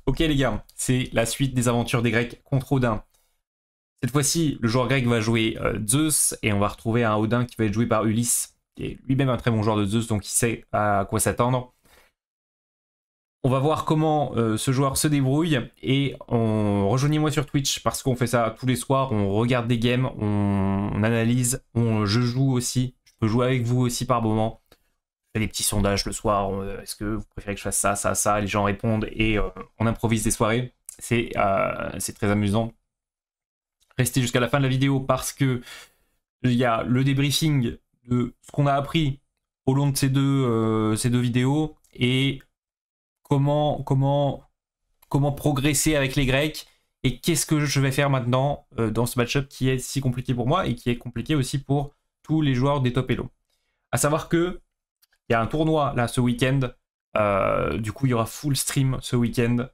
Ok les gars, c'est la suite des aventures des Grecs contre Odin. Cette fois-ci, le joueur grec va jouer Zeus et on va retrouver un Odin qui va être joué par Ulysse, qui est lui-même un très bon joueur de Zeus, donc il sait à quoi s'attendre. On va voir comment ce joueur se débrouille et rejoignez-moi sur Twitch parce qu'on fait ça tous les soirs, on regarde des games, on analyse, je joue aussi, je peux jouer avec vous aussi par moment. Je fais des petits sondages le soir, est-ce que vous préférez que je fasse ça, ça, ça, les gens répondent et on improvise des soirées. C'est très amusant. Restez jusqu'à la fin de la vidéo parce que il y a le débriefing de ce qu'on a appris au long de ces deux vidéos et comment progresser avec les Grecs et qu'est-ce que je vais faire maintenant dans ce match-up qui est si compliqué pour moi et qui est compliqué aussi pour tous les joueurs des top elo. À savoir que il y a un tournoi là ce week-end, du coup il y aura full stream ce week-end,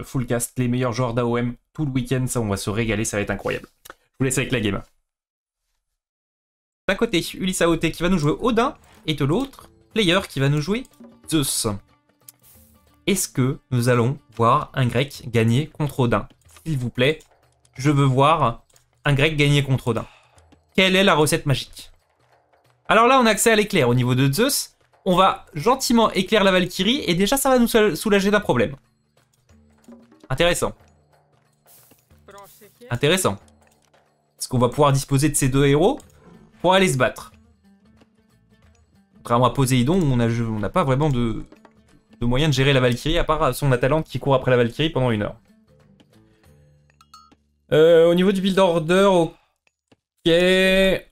full cast, les meilleurs joueurs d'AOM tout le week-end, ça on va se régaler, ça va être incroyable. Je vous laisse avec la game. D'un côté, Ulysse AOT qui va nous jouer Odin et de l'autre, Player qui va nous jouer Zeus. Est-ce que nous allons voir un grec gagner contre Odin? S'il vous plaît, je veux voir un grec gagner contre Odin. Quelle est la recette magique? Alors là, on a accès à l'éclair au niveau de Zeus. On va gentiment éclairer la Valkyrie et déjà, ça va nous soulager d'un problème. Intéressant. Intéressant. Est-ce qu'on va pouvoir disposer de ces deux héros pour aller se battre? Contrairement à Poséidon, on n'a pas vraiment de moyen de gérer la Valkyrie, à part son Atalante qui court après la Valkyrie pendant 1 heure. Au niveau du build order, ok,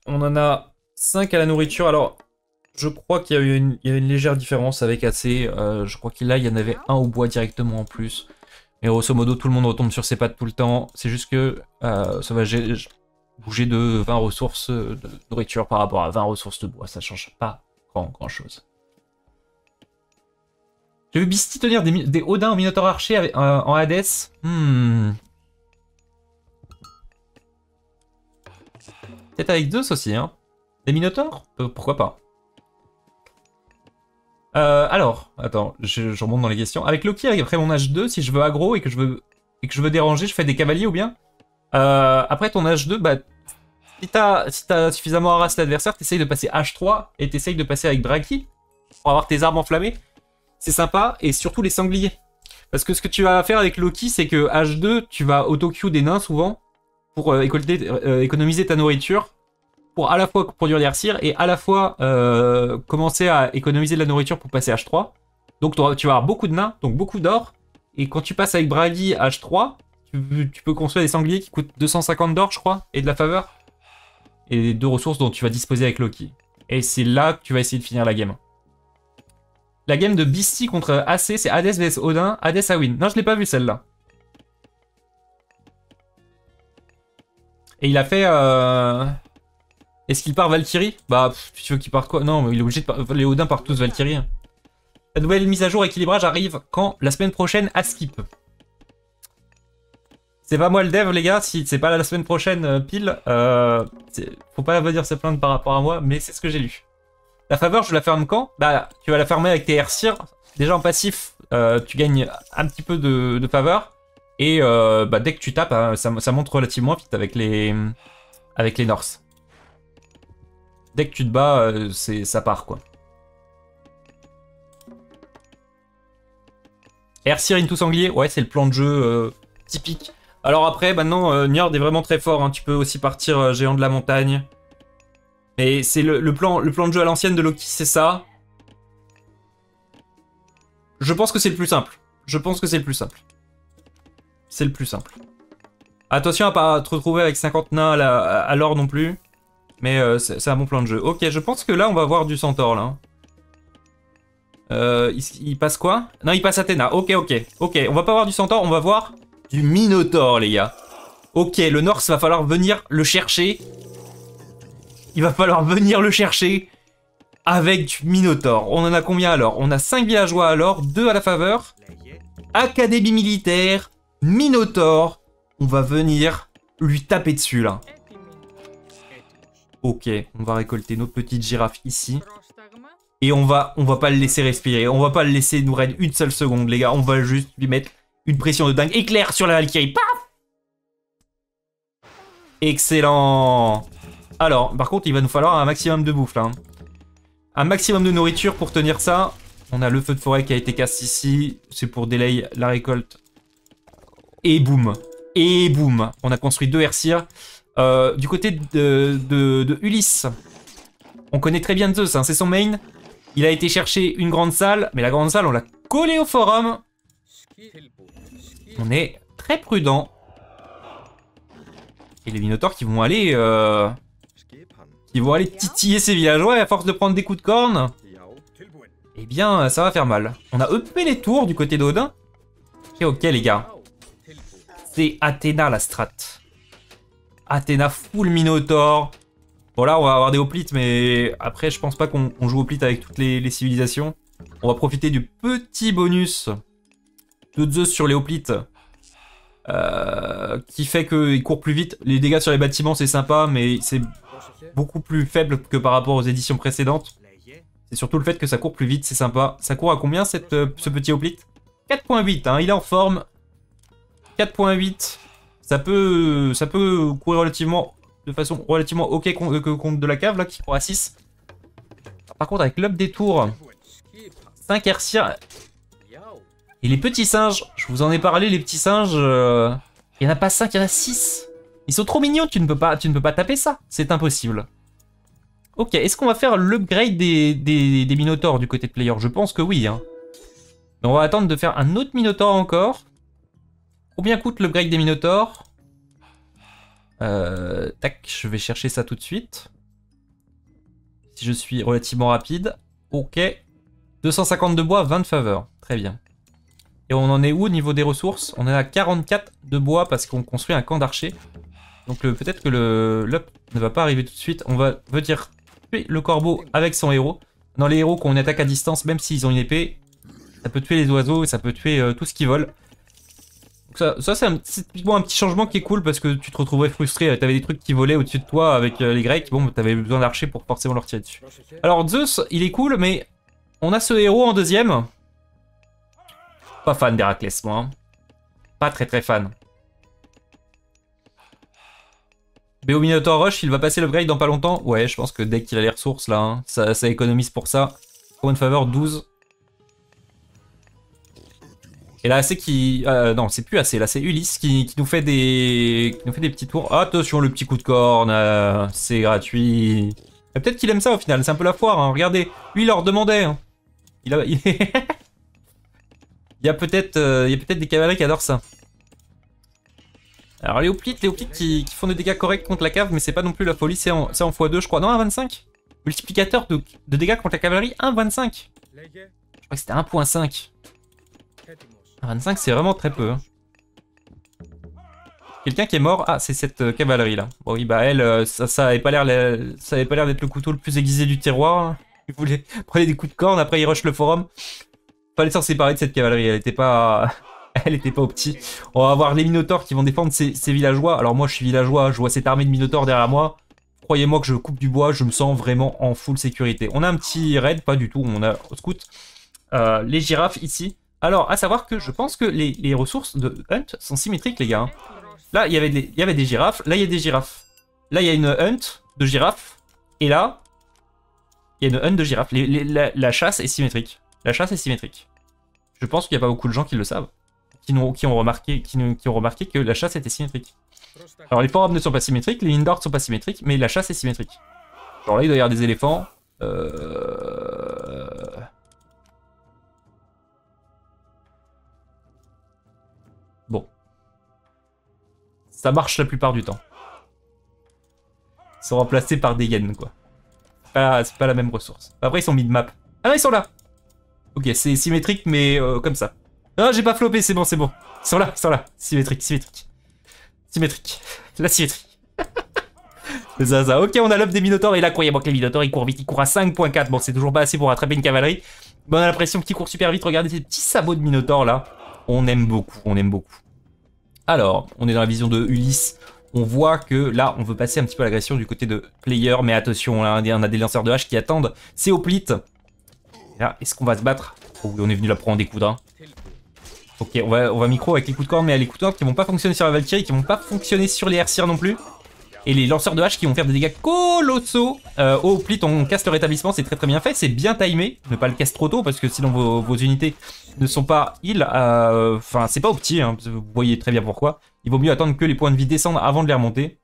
on en a 5 à la nourriture. Alors, je crois qu'il y a eu une légère différence avec AC. Je crois qu'il y en avait un au bois directement en plus. Mais grosso modo, tout le monde retombe sur ses pattes tout le temps. C'est juste que ça va bouger de 20 ressources de nourriture par rapport à 20 ressources de bois. Ça change pas grand chose. J'ai vu Beastie tenir des Odins au Minotaur Archer en Hades. Peut-être avec Zeus aussi, hein. Des Minotaurs pourquoi pas. Alors, attends, je remonte dans les questions. Avec Loki, après mon H2, si je veux aggro et que je veux déranger, je fais des cavaliers ou bien après ton H2, bah, si t'as suffisamment harassé l'adversaire, t'essayes de passer H3 et t'essayes de passer avec Braki pour avoir tes armes enflammées. C'est sympa, et surtout les sangliers. Parce que ce que tu vas faire avec Loki, c'est que H2, tu vas auto-queue des nains souvent, pour économiser ta nourriture, pour à la fois produire des Arsir, et à la fois commencer à économiser de la nourriture pour passer H3. Donc tu vas avoir beaucoup de nains, donc beaucoup d'or, et quand tu passes avec Bragi H3, tu peux construire des sangliers qui coûtent 250 d'or, je crois, et de la faveur. Et 2 ressources dont tu vas disposer avec Loki. Et c'est là que tu vas essayer de finir la game. La game de Beastie contre AC, c'est Hades vs Odin. Hades a win. Non, je l'ai pas vu celle-là. Et il a fait... Est-ce qu'il part Valkyrie? Bah, tu veux qu'il parte quoi? Non, il est obligé de... Les Odins partent tous Valkyrie. La nouvelle mise à jour équilibrage arrive quand? La semaine prochaine à Skip. C'est pas moi le dev, les gars. Si c'est pas la semaine prochaine pile, faut pas venir se plaindre par rapport à moi, mais c'est ce que j'ai lu. La faveur, je la ferme quand? Bah, tu vas la fermer avec tes Arsir. Déjà en passif, tu gagnes un petit peu de faveur. Et bah, dès que tu tapes, hein, ça monte relativement vite avec les Norse. Dès que tu te bats, ça part quoi. Arsir into sanglier, ouais, c'est le plan de jeu typique. Alors après, maintenant, Njord est vraiment très fort. Hein. Tu peux aussi partir géant de la montagne. Et c'est le plan de jeu à l'ancienne de Loki, c'est ça. Je pense que c'est le plus simple. C'est le plus simple. Attention à pas te retrouver avec 50 nains à l'or non plus. Mais c'est un bon plan de jeu. Ok, je pense que là, on va voir du centaure, là. Il passe quoi? Non, il passe Athéna. Ok, on va pas voir du centaure, on va voir du Minotaure, les gars. Ok, le Norse, va falloir venir le chercher. Il va falloir venir le chercher avec du Minotaure. On en a combien alors? On a 5 villageois alors, 2 à la faveur. Académie militaire, Minotaure. On va venir lui taper dessus là. Ok, on va récolter notre petite girafe ici. Et on va pas le laisser respirer. On va pas le laisser nous raid une seule seconde, les gars. On va juste lui mettre Une pression de dingue. Éclair sur la Valkyrie. Paf! Excellent. Alors, par contre, il va nous falloir un maximum de bouffe, là. Hein. Un maximum de nourriture pour tenir ça. On a le feu de forêt qui a été cassé ici. C'est pour délayer la récolte. Et boum. Et boum. On a construit 2 Hersirs. Du côté de Ulysse, on connaît très bien Zeus, hein, c'est son main. Il a été chercher une grande salle, mais la grande salle, on l'a collée au forum. On est très prudent. Et les Minotaures qui vont aller titiller ces villageois, et à force de prendre des coups de corne, eh bien, ça va faire mal. On a uppé les tours du côté d'Odin. Ok, les gars. C'est Athéna, la strat. Athéna full Minotaure. Bon, là, on va avoir des hoplites, mais après, je pense pas qu'on joue hoplite avec toutes les civilisations. On va profiter du petit bonus de Zeus sur les hoplites. Qui fait qu'il court plus vite. Les dégâts sur les bâtiments, c'est sympa, mais c'est beaucoup plus faible que par rapport aux éditions précédentes. C'est surtout le fait que ça court plus vite, c'est sympa. Ça court à combien, ce petit hoplite? 4.8, hein, il est en forme. 4.8. Ça peut courir relativement, de façon relativement ok contre de la cave, là, qui court à 6. Par contre, avec l'up des tours, 5 Hersirs. Et les petits singes, je vous en ai parlé, les petits singes, il n'y en a pas 5, il y en a 6. Ils sont trop mignons, tu ne peux pas taper ça, c'est impossible. Ok, est-ce qu'on va faire l'upgrade des Minotaures du côté de player? Je pense que oui. Hein. Mais on va attendre de faire un autre Minotaure encore. Combien coûte l'upgrade des Minotaures? Tac, je vais chercher ça tout de suite. Si je suis relativement rapide. Ok. 250 de bois, 20 de faveur. Très bien. Et on en est où au niveau des ressources? On est à 44 de bois parce qu'on construit un camp d'archers. Donc peut-être que l'up ne va pas arriver tout de suite. On va dire tuer le corbeau avec son héros. Dans les héros qu'on attaque à distance, même s'ils ont une épée, ça peut tuer les oiseaux et ça peut tuer tout ce qui vole. Donc ça c'est typiquement un petit changement qui est cool parce que tu te retrouverais frustré. T'avais des trucs qui volaient au-dessus de toi avec les Grecs. Bon, t'avais besoin d'archers pour forcément leur tirer dessus. Alors Zeus, il est cool, mais on a ce héros en deuxième. Pas fan d'Héraclès, moi. Hein. Pas très fan. BO Minotaur Rush, il va passer l'upgrade dans pas longtemps. Ouais, je pense que dès qu'il a les ressources, là, hein, ça économise pour ça. Combien de faveur? 12. Et là, c'est qui... non, c'est plus assez. Là, c'est Ulysse qui nous fait des petits tours. Attention, le petit coup de corne. C'est gratuit. Peut-être qu'il aime ça, au final. C'est un peu la foire. Hein. Regardez. Lui, il leur demandait. Hein. Il y a peut-être des cavaleries qui adorent ça. Alors les hoplites qui font des dégâts corrects contre la cave, mais c'est pas non plus la folie, c'est en x2 je crois. Non, 1,25. Multiplicateur de dégâts contre la cavalerie, 1,25. Je crois que c'était 1,5. 1,25 c'est vraiment très peu. Hein. Quelqu'un qui est mort, ah c'est cette cavalerie là. Bon oui bah elle, ça avait pas l'air d'être le couteau le plus aiguisé du terroir. Il voulait prendre des coups de corne, après il rush le forum. Fallait s'en séparer de cette cavalerie, elle était pas... Elle était pas au petit. On va avoir les Minotaures qui vont défendre ces villageois. Alors moi je suis villageois, je vois cette armée de Minotaures derrière moi. Croyez-moi que je coupe du bois, je me sens vraiment en full sécurité. On a un petit raid, pas du tout, on a au scout. Les girafes ici. Alors à savoir que je pense que les ressources de Hunt sont symétriques les gars. Là il y avait des girafes, là il y a des girafes. Là il y a une Hunt de girafes. Et là, il y a une Hunt de girafes. La chasse est symétrique. La chasse est symétrique. Je pense qu'il n'y a pas beaucoup de gens qui le savent. Qui ont remarqué que la chasse était symétrique. Alors les forums ne sont pas symétriques, les indoors ne sont pas symétriques, mais la chasse est symétrique. Genre là il doit y avoir des éléphants. Bon. Ça marche la plupart du temps. Ils sont remplacés par des hyènes quoi. C'est pas la même ressource. Après ils sont mid-map. Ah non ils sont là. Ok c'est symétrique mais comme ça. Ah, j'ai pas flopé, c'est bon, c'est bon. Ils sont là. Symétrique. La symétrie. C'est ça. Ok, on a l'up des Minotaures. Et là, croyez-moi que les Minotaures, ils courent vite. Ils courent à 5.4. Bon, c'est toujours pas assez pour attraper une cavalerie. Mais on a l'impression qu'ils courent super vite. Regardez ces petits sabots de Minotaures, là. On aime beaucoup. Alors, on est dans la vision de Ulysse. On voit que là, on veut passer un petit peu à l'agression du côté de player. Mais attention, là, on a des lanceurs de hache qui attendent. C'est hoplite. Là, est-ce qu'on va se battre? Oh, on est venu là pour en découdre. Hein. Ok, on va micro avec les coups de corne, mais les coups de corne qui vont pas fonctionner sur la Valkyrie, qui vont pas fonctionner sur les Airseer non plus. Et les lanceurs de hache qui vont faire des dégâts colossaux. Oh, Plit, on casse le rétablissement, c'est très bien fait, c'est bien timé. Ne pas le casse trop tôt parce que sinon vos unités ne sont pas heal. Enfin, c'est pas opti, hein, vous voyez très bien pourquoi. Il vaut mieux attendre que les points de vie descendent avant de les remonter.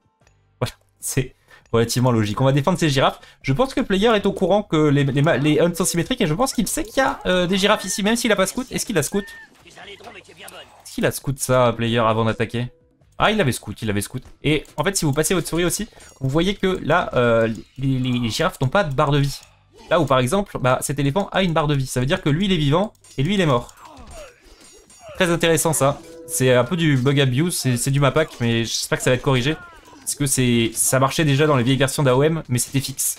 Voilà, c'est relativement logique. On va défendre ces girafes. Je pense que le player est au courant que les hunts sont symétriques et je pense qu'il sait qu'il y a des girafes ici, même s'il a pas scout. Est-ce qu'il a scout? Est-ce qu'il a scout ça, player, avant d'attaquer? Ah, il avait scout. Et en fait, si vous passez votre souris aussi, vous voyez que là, les girafes n'ont pas de barre de vie. Là où, par exemple, bah, cet éléphant a une barre de vie. Ça veut dire que lui, il est vivant et lui, il est mort. Très intéressant, ça. C'est un peu du bug abuse, c'est du map hack, mais j'espère que ça va être corrigé. Parce que ça marchait déjà dans les vieilles versions d'AOM, mais c'était fixe.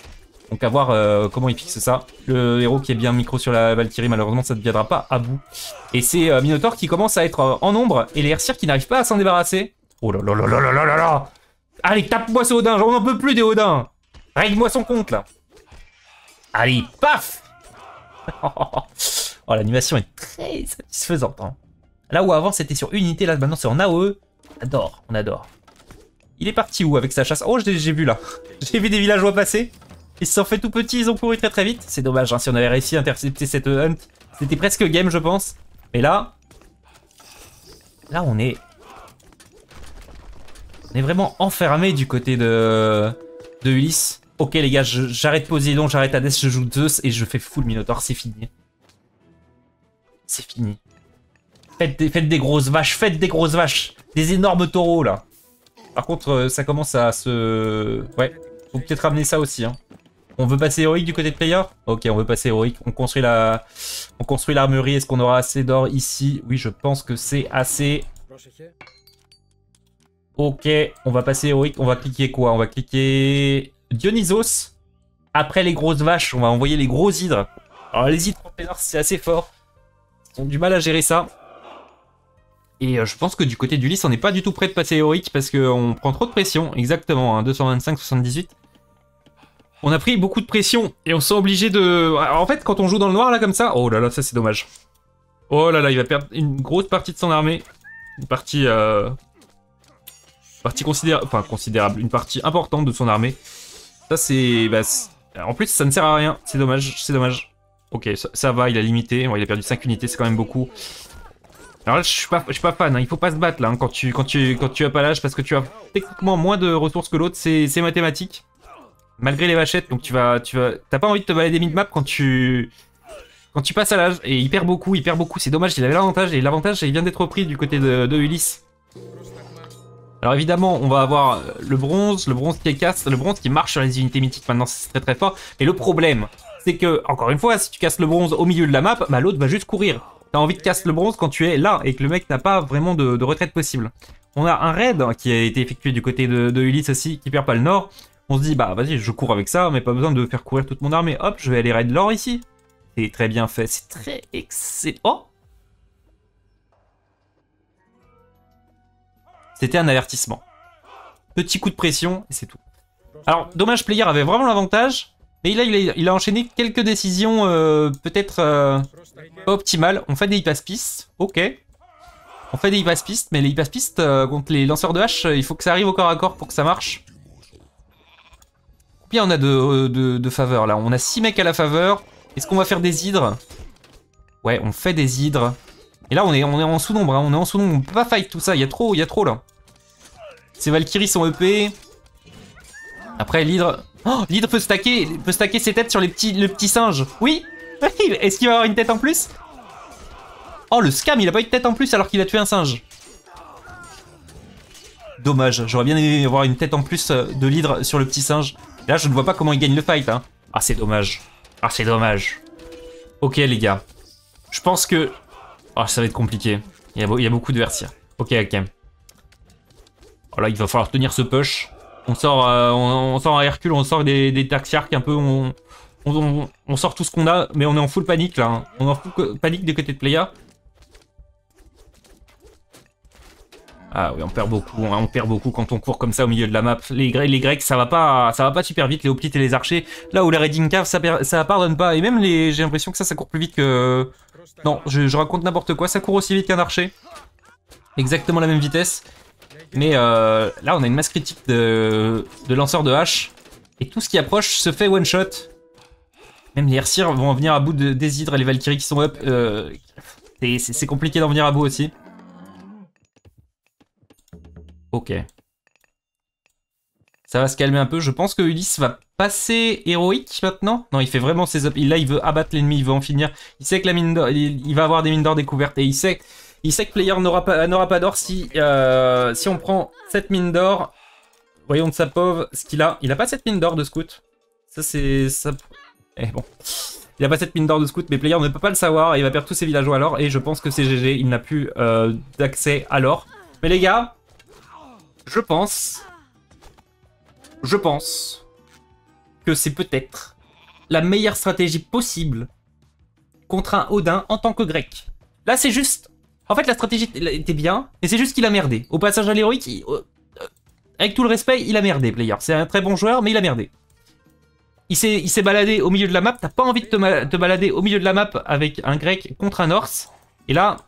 Donc à voir comment il fixe ça. Le héros qui est bien micro sur la Valkyrie, malheureusement, ça ne viendra pas à bout. Et c'est Minotaur qui commence à être en nombre, et les Airseer qui n'arrivent pas à s'en débarrasser. Oh là là là là là là là! Allez, tape-moi ce Odin, j'en peux plus des Odins! Règle-moi son compte, là! Allez, paf! Oh, l'animation est très satisfaisante. Hein. Là où avant c'était sur unité, là maintenant c'est en AOE. On adore. Il est parti où avec sa chasse? Oh, j'ai vu là. J'ai vu des villageois passer. Ils se sont fait tout petits, ils ont couru très vite. C'est dommage, hein, si on avait réussi à intercepter cette hunt. C'était presque game, je pense. Mais là... Là, on est vraiment enfermé du côté de Ulysse. Ok les gars, j'arrête Poséidon, j'arrête Hadès, je joue Zeus et je fais full Minotaur, c'est fini. C'est fini. Faites des grosses vaches, des énormes taureaux là. Par contre, ça commence à se... Ouais, faut peut-être ramener ça aussi. Hein. On veut passer héroïque du côté de player? Ok, on veut passer héroïque. On construit l'armurerie. Est-ce qu'on aura assez d'or ici? Oui, je pense que c'est assez. Ok, on va passer héroïque. On va cliquer quoi? On va cliquer Dionysos. Après les grosses vaches, on va envoyer les gros hydres. Alors les hydres en plainer, c'est assez fort. Ils ont du mal à gérer ça. Et je pense que du côté d'Ulysse, on n'est pas du tout prêt de passer héroïque parce qu'on prend trop de pression. Exactement, hein, 225-78. On a pris beaucoup de pression et on s'est obligé de... Alors, en fait, quand on joue dans le noir là comme ça... Oh là là, ça c'est dommage. Oh là là, il va perdre une grosse partie de son armée. Une partie... considérable. Enfin, considérable. Une partie importante de son armée. Ça c'est... Bah, en plus, ça ne sert à rien. C'est dommage, c'est dommage. Ok, ça va, il a limité. Bon, il a perdu 5 unités, c'est quand même beaucoup. Alors là, je suis pas fan, hein. Il faut pas se battre là hein, quand tu as pas l'âge parce que tu as techniquement moins de ressources que l'autre, c'est mathématique. Malgré les vachettes, donc t'as pas envie de te balader mid-map quand tu passes à l'âge et il perd beaucoup, c'est dommage, il avait l'avantage et l'avantage il vient d'être repris du côté de Ulysse. Alors évidemment, on va avoir le bronze qui casse, le bronze qui marche sur les unités mythiques maintenant, c'est très fort. Mais le problème, c'est que, encore une fois, si tu casses le bronze au milieu de la map, bah l'autre va juste courir. T'as envie de casser le bronze quand tu es là et que le mec n'a pas vraiment de retraite possible. On a un raid qui a été effectué du côté de Ulysse aussi, qui perd pas le nord. On se dit, bah vas-y, je cours avec ça, mais pas besoin de faire courir toute mon armée. Hop, je vais aller raid l'or ici. C'est très bien fait, c'est très excellent. Oh! C'était un avertissement. Petit coup de pression, et c'est tout. Alors, dommage, player avait vraiment l'avantage. Mais là, il a enchaîné quelques décisions peut-être pas optimales. On fait des hypace-pistes, ok. On fait des hypace-pistes, mais les hypace-pistes contre les lanceurs de hache, il faut que ça arrive au corps à corps pour que ça marche. Combien on a de faveur là? On a 6 mecs à la faveur. Est-ce qu'on va faire des hydres? Ouais, on fait des hydres. Et là, on est en sous-nombre, hein. On est en sous-nombre. On peut pas fight tout ça, il y a trop là. Ces Valkyries sont EP. Après, l'hydre... Oh, l'hydre peut stacker ses têtes sur le petit singe. Oui. Est-ce qu'il va avoir une tête en plus? Oh, le scam, il a pas eu de tête en plus alors qu'il a tué un singe. Dommage, j'aurais bien aimé avoir une tête en plus de l'hydre sur le petit singe. Là, je ne vois pas comment il gagne le fight. Hein. Ah, c'est dommage. Ah, c'est dommage. Ok, les gars. Je pense que... Oh, ça va être compliqué. Il y a beaucoup de versirs. Ok, ok. Oh là, il va falloir tenir ce push. On sort à Hercule, on sort des Taxiarques un peu, on sort tout ce qu'on a, mais on est en full panique là. Hein. On est en full panique du côté de Playa. Ah oui, on perd beaucoup, hein. On perd beaucoup quand on court comme ça au milieu de la map. Les Grecs, ça va pas super vite, les hoplites et les archers. Là où les Raiding Cave, ça pardonne pas. Et même j'ai l'impression que ça court plus vite que Non, je raconte n'importe quoi. Ça court aussi vite qu'un archer. Exactement la même vitesse. Mais là, on a une masse critique de lanceurs de hache. Et tout ce qui approche se fait one-shot. Même les Hersirs vont en venir à bout des hydres et les Valkyries qui sont up. C'est compliqué d'en venir à bout aussi. Ok. Ça va se calmer un peu. Je pense que Ulysse va passer héroïque maintenant. Non, il fait vraiment ses up. Là, il veut abattre l'ennemi, il veut en finir. Il sait que la mine d'or, il va avoir des mines d'or découvertes. Et il sait que Player n'aura pas d'or si on prend cette mine d'or. Voyons de sa pauvre ce qu'il a. Il a pas cette mine d'or de scout. Ça, c'est... ça. Eh bon. Il a pas cette mine d'or de scout, mais Player ne peut pas le savoir. Et il va perdre tous ses villageois à l'or. Et je pense que c'est GG. Il n'a plus d'accès à l'or. Mais les gars, je pense que c'est peut-être la meilleure stratégie possible contre un Odin en tant que grec. Là, c'est juste... En fait, la stratégie était bien, mais c'est juste qu'il a merdé. Au passage à l'héroïque, avec tout le respect, il a merdé, Player. C'est un très bon joueur, mais il a merdé. Il s'est baladé au milieu de la map. T'as pas envie de te balader au milieu de la map avec un grec contre un Norse. Et là,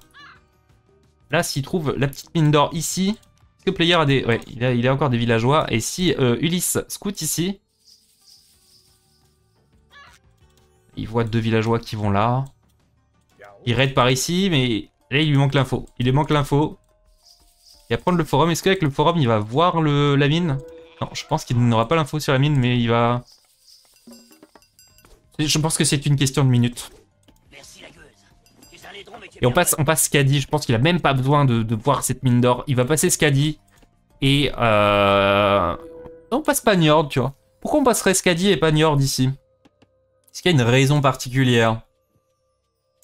s'il trouve la petite mine d'or ici... Est-ce que Player a des... Ouais, il a encore des villageois. Et si Ulysse scout ici... Il voit 2 villageois qui vont là. Il raid par ici, mais là, il lui manque l'info. Il lui manque l'info. Il va prendre le forum. Est-ce qu'avec le forum, il va voir la mine? Non, je pense qu'il n'aura pas l'info sur la mine, mais il va... Je pense que c'est une question de minutes. Et on passe Skadi. Je pense qu'il a même pas besoin de voir cette mine d'or. Il va passer Skadi. Et on passe pas Njord, tu vois. Pourquoi on passerait Skadi et pas Njord ici? Est-ce qu'il y a une raison particulière?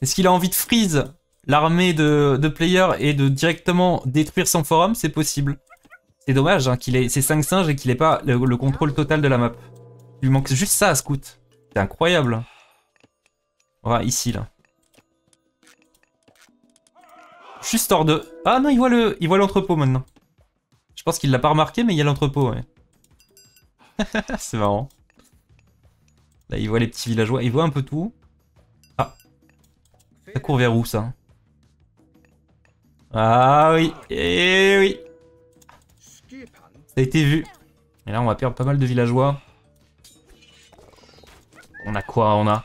Est-ce qu'il a envie de freeze l'armée de Player et de directement détruire son forum? C'est possible. C'est dommage hein, qu'il ait ces 5 singes et qu'il ait pas le contrôle total de la map. Il lui manque juste ça à scout. C'est incroyable. Voilà, ici là. Juste hors de... Ah non, il voit l'entrepôt maintenant. Je pense qu'il l'a pas remarqué, mais il y a l'entrepôt, ouais. C'est marrant. Là, il voit les petits villageois. Il voit un peu tout. Ah. Ça court vers où, ça? Ah oui. Eh oui. Ça a été vu. Et là, on va perdre pas mal de villageois. On a quoi? On a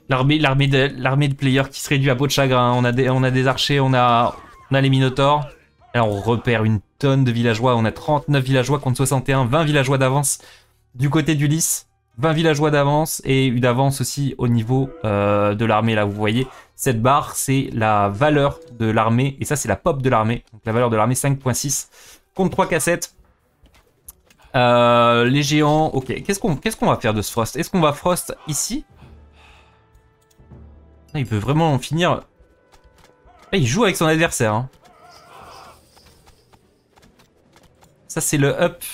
l'armée de Player qui se réduit à peau de chagrin. On a des archers, on a les minotaures. Là, on repère une tonne de villageois. On a 39 villageois contre 61. 20 villageois d'avance du côté d'Ulysse. 20 villageois d'avance et une avance aussi au niveau de l'armée. Là, vous voyez, cette barre, c'est la valeur de l'armée. Et ça, c'est la pop de l'armée. Donc, la valeur de l'armée, 5.6 contre 3 cassettes. Les géants, ok. Qu'est-ce qu'on va faire de ce Frost? Est-ce qu'on va Frost ici? Il peut vraiment en finir. Là, il joue avec son adversaire. Hein. Ça, c'est le up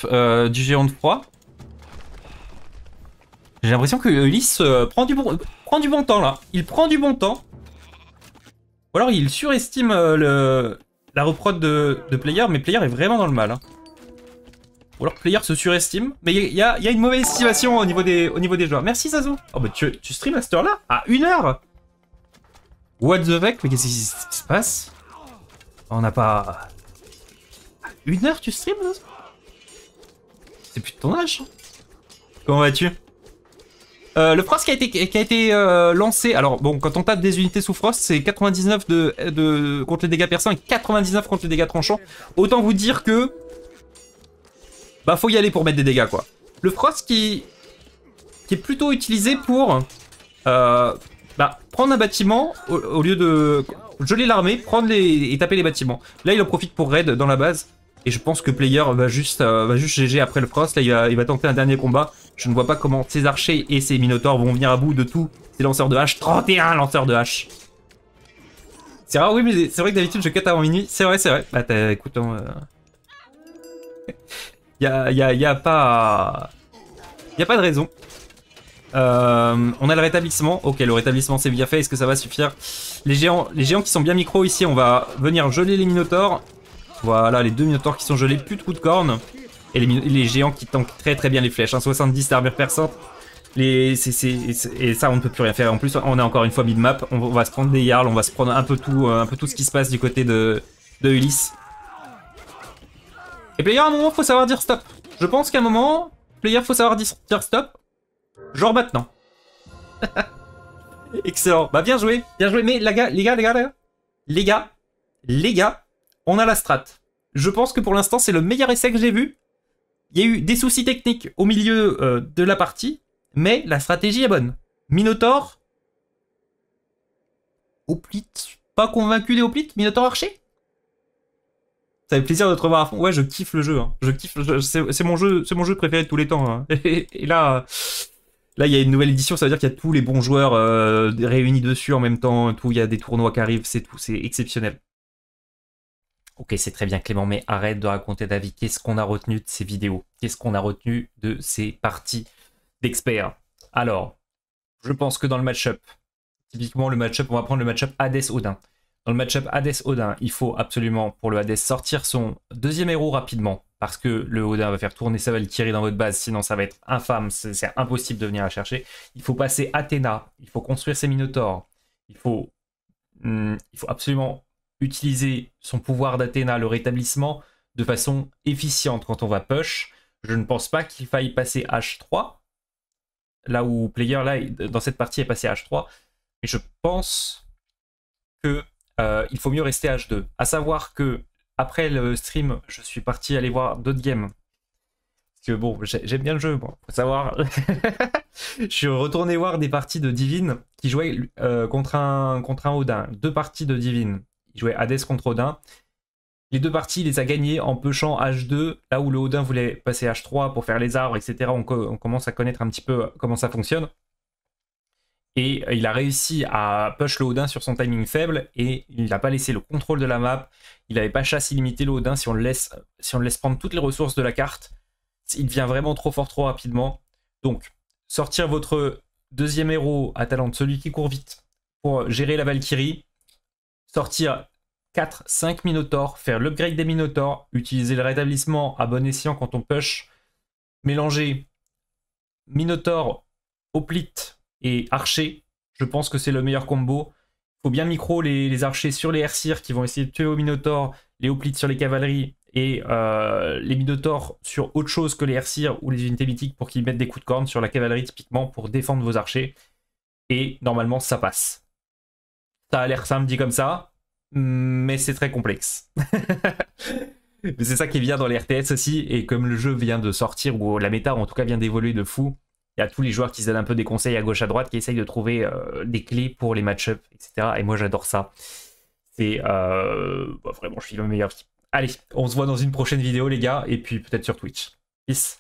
du géant de froid. J'ai l'impression que Ulysse prend du bon temps, là. Il prend du bon temps. Ou alors, il surestime la reprod de Player, mais Player est vraiment dans le mal. Hein. Ou alors Player se surestime. Mais il y a une mauvaise estimation au niveau des joueurs. Merci, Zazo. Oh, bah, tu stream à cette heure-là? À 1h? What the fuck? Mais qu'est-ce qui se passe? On n'a pas... À 1h, tu stream, Zazo? C'est plus de ton âge. Comment vas-tu? Le Frost qui a été lancé, alors bon, quand on tape des unités sous Frost, c'est 99 contre les dégâts perçants et 99 contre les dégâts tranchants. Autant vous dire que... Bah faut y aller pour mettre des dégâts, quoi. Le Frost qui est plutôt utilisé pour prendre un bâtiment au lieu de geler l'armée, prendre et taper les bâtiments. Là, il en profite pour raid dans la base. Et je pense que Player va juste GG après le Frost. Là, il va tenter un dernier combat. Je ne vois pas comment ses archers et ses minotaures vont venir à bout de tout. Ces lanceurs de hache. 31 lanceurs de hache. C'est rare, oui, mais c'est vrai que d'habitude, je cut avant minuit. C'est vrai, c'est vrai. Bah, écoute, y a pas de raison. On a le rétablissement. Ok, le rétablissement, c'est bien fait. Est-ce que ça va suffire? Les géants qui sont bien micro ici, on va venir geler les minotaures. Voilà, les 2 minotaures qui sont gelés, plus de coups de corne. Et les géants qui tankent très très bien les flèches. Hein, 70 d'armure perçante. Et ça, on ne peut plus rien faire. En plus, on est encore une fois mid-map. On va se prendre des Jarls, on va se prendre un peu tout ce qui se passe du côté de Ulysse. Et player, à un moment, faut savoir dire stop. Je pense qu'à un moment, player, faut savoir dire stop. Genre maintenant. Excellent. Bah, bien joué. Bien joué. Mais les gars, on a la strat. Je pense que pour l'instant, c'est le meilleur essai que j'ai vu. Il y a eu des soucis techniques au milieu de la partie, mais la stratégie est bonne. Minotaur. Hoplite. Pas convaincu des Hoplites. Minotaur Archer. Ça fait plaisir de te revoir à fond. Ouais, je kiffe le jeu. Hein. Je kiffe. C'est mon jeu préféré de tous les temps. Hein. Et là, il y a une nouvelle édition. Ça veut dire qu'il y a tous les bons joueurs réunis dessus en même temps. Tout, il y a des tournois qui arrivent. C'est tout. C'est exceptionnel. Ok, c'est très bien Clément, mais arrête de raconter ta vie. Qu'est-ce qu'on a retenu de ces vidéos? Qu'est-ce qu'on a retenu de ces parties d'experts? Alors, je pense que dans le match-up, typiquement le match-up, on va prendre le match-up Hades-Odin. Dans le match-up Hades-Odin, il faut absolument, pour le Hades, sortir son deuxième héros rapidement, parce que le Odin va faire tourner sa Valkyrie dans votre base, sinon ça va être infâme, c'est impossible de venir la chercher. Il faut passer Athéna, il faut construire ses Minotaures, il faut absolument utiliser son pouvoir d'Athéna, le rétablissement, de façon efficiente quand on va push. Je ne pense pas qu'il faille passer H3, là où player, là, dans cette partie, est passé H3, mais je pense que il faut mieux rester H2. À savoir que après le stream, je suis parti aller voir d'autres games. Parce que bon, j'aime bien le jeu, bon, faut savoir. Je suis retourné voir des parties de Divine qui jouaient contre un Odin. 2 parties de Divine. Il jouait Hades contre Odin. Les 2 parties, il les a gagnées en pushant H2, là où le Odin voulait passer H3 pour faire les arbres, etc. On commence à connaître un petit peu comment ça fonctionne. Et il a réussi à push le Odin sur son timing faible et il n'a pas laissé le contrôle de la map. Il n'avait pas chasse illimitée le Odin. Si on le laisse prendre toutes les ressources de la carte, il devient vraiment trop fort trop rapidement. Donc, sortir votre deuxième héros à talent, celui qui court vite, pour gérer la Valkyrie. Sortir 4-5 Minotaurs, faire l'upgrade des Minotaurs, utiliser le rétablissement à bon escient quand on push, mélanger Minotaur, Hoplite et Archer. Je pense que c'est le meilleur combo. Il faut bien micro les archers sur les Hersyrs qui vont essayer de tuer aux Minotaurs, les Hoplites sur les cavaleries et les Minotaurs sur autre chose que les Hersyrs ou les unités mythiques pour qu'ils mettent des coups de corne sur la cavalerie typiquement pour défendre vos archers. Et normalement ça passe. Ça a l'air simple dit comme ça, mais c'est très complexe. Mais c'est ça qui est bien dans les RTS aussi, et comme le jeu vient de sortir, ou la méta en tout cas vient d'évoluer de fou, il y a tous les joueurs qui se donnent un peu des conseils à gauche à droite, qui essayent de trouver des clés pour les match-ups, etc. Et moi j'adore ça. C'est vraiment, je suis le meilleur. Allez, on se voit dans une prochaine vidéo les gars, et puis peut-être sur Twitch. Peace.